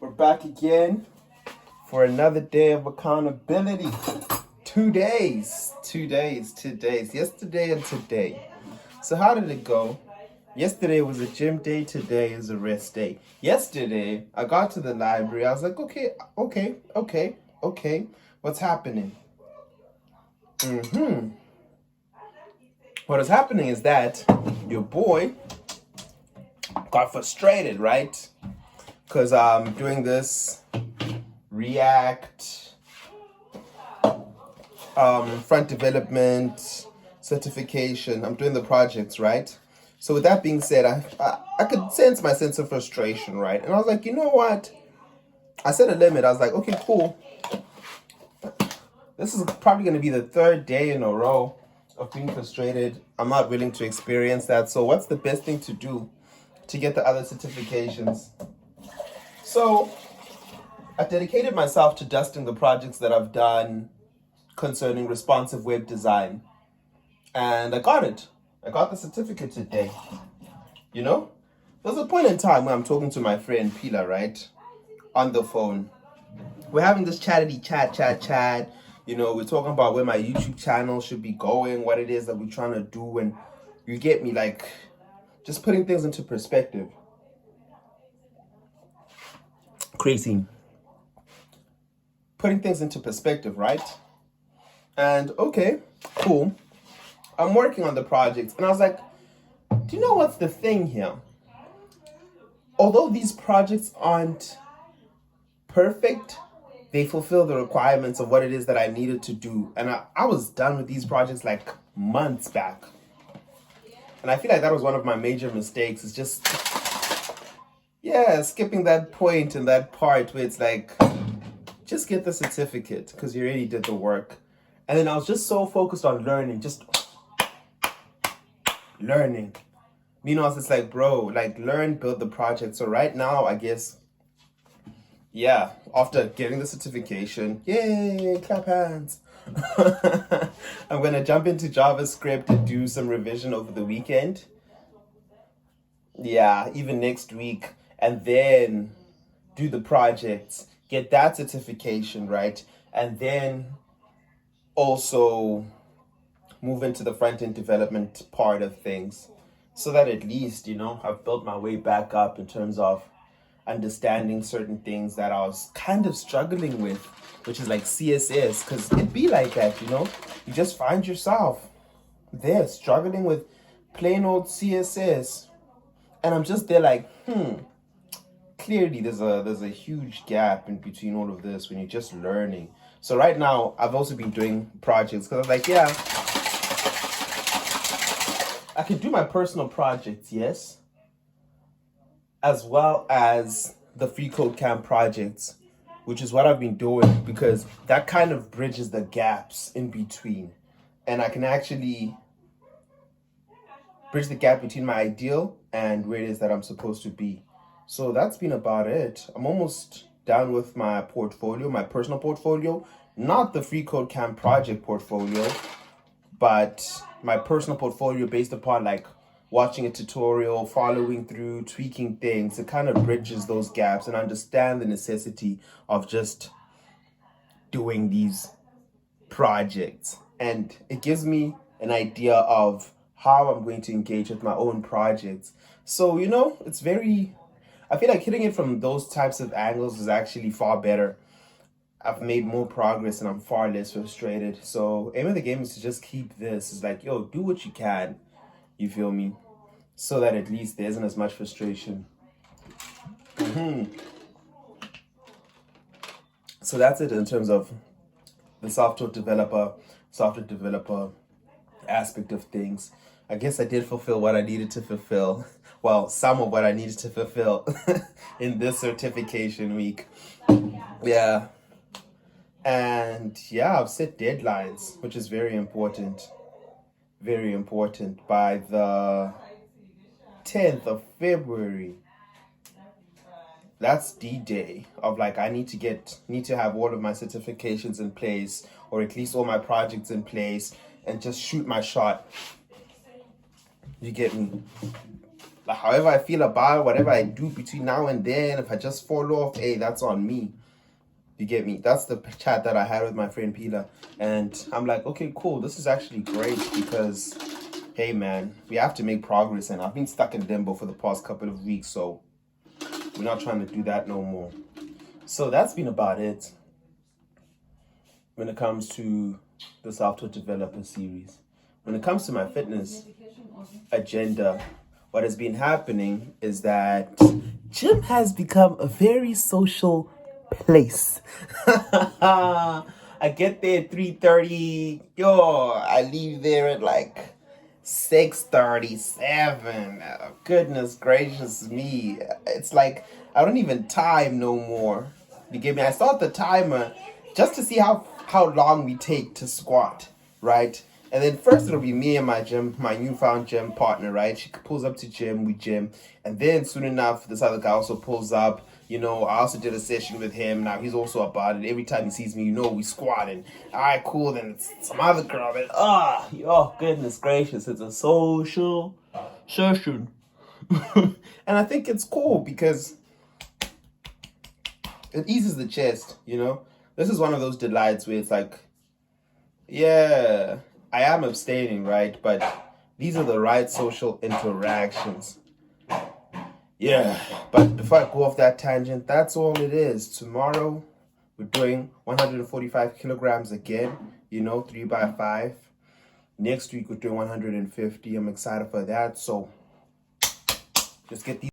We're back again for another day of accountability. 2 days. Yesterday and today. So how did it go? Yesterday was a gym day, today is a rest day. Yesterday, I got to the library. I was like, okay. What's happening? What is happening is that your boy got frustrated, right? Because I'm doing this React front development certification. I'm doing the projects, right? So with that being said, I could sense my sense of frustration, right? And I was like, you know what? I set a limit. I was like, okay, cool. This is probably going to be the third day in a row of being frustrated. I'm not willing to experience that. So what's the best thing to do to get the other certifications? So I dedicated myself to dusting the projects that I've done concerning responsive web design. And I got it. I got the certificate today. You know? There's a point in time where I'm talking to my friend Pila, right? On the phone. We're having this chat. You know, we're talking about where my YouTube channel should be going, what it is that we're trying to do, and you get me, like, just putting things into perspective. Crazy. Putting things into perspective, right? And okay, cool. I'm working on the projects, and I was like, do you know what's the thing here? Although these projects aren't perfect, they fulfill the requirements of what it is that I needed to do. And I was done with these projects like months back. And I feel like that was one of my major mistakes, is just, skipping that point and that part where it's like, just get the certificate because you already did the work. And then I was just so focused on learning, just learning. Meanwhile, it's like, bro, like, learn, build the project. So right now, I guess, after getting the certification, yay, clap hands. I'm going to jump into JavaScript and do some revision over the weekend. Yeah, even next week. And then do the projects, get that certification, right? And then also move into the front-end development part of things. So that at least, you know, I've built my way back up in terms of understanding certain things that I was kind of struggling with, which is like CSS, because it'd be like that, you know? You just find yourself there struggling with plain old CSS. And I'm just there like, clearly there's a huge gap in between all of this when you're just learning. So right now, I've also been doing projects because I was like, I can do my personal projects, yes, as well as the Free Code Camp projects, which is what I've been doing because that kind of bridges the gaps in between. And I can actually bridge the gap between my ideal and where it is that I'm supposed to be. So that's been about it. I'm almost done with my portfolio, my personal portfolio, not the Free Code Camp project portfolio, but my personal portfolio based upon like watching a tutorial, following through, tweaking things. It kind of bridges those gaps and understand the necessity of just doing these projects. And it gives me an idea of how I'm going to engage with my own projects. So, you know, I feel like hitting it from those types of angles is actually far better. I've made more progress and I'm far less frustrated. So aim of the game is to just keep this. It's like, yo, do what you can. You feel me? So that at least there isn't as much frustration. So that's it in terms of the software developer aspect of things. I guess I did fulfill what I needed to fulfill. Well, some of what I needed to fulfill in this certification week. Yeah. And I've set deadlines, which is very important. Very important. By the 10th of February. That's D-Day of like, I need to have all of my certifications in place, or at least all my projects in place, and just shoot my shot. You get me? Like, however I feel about it, whatever I do between now and then, if I just fall off, hey, that's on me. You get me? That's the chat that I had with my friend Pila. And I'm like, okay, cool. This is actually great because, hey, man, we have to make progress. And I've been stuck in limbo for the past couple of weeks. So we're not trying to do that no more. So that's been about it when it comes to the software developer series. When it comes to my fitness agenda, what has been happening is that gym has become a very social place. I get there at 3:30. Yo, I leave there at like 6:37. Goodness gracious me. It's like I don't even time no more. You get me? I start the timer just to see how long we take to squat, right? And then first it'll be me and my newfound gym partner, right? She pulls up to gym, we gym. And then soon enough, this other guy also pulls up. You know, I also did a session with him. Now he's also about it. Every time he sees me, you know, we squatting. All right, cool. Then it's some other girl. And oh goodness gracious, it's a social session. And I think it's cool because it eases the chest, you know? This is one of those delights where it's like, yeah, I am abstaining, right? But these are the right social interactions. Yeah, but before I go off that tangent, that's all it is. Tomorrow, we're doing 145 kilograms again, you know, 3x5. Next week, we're doing 150. I'm excited for that. So just get these.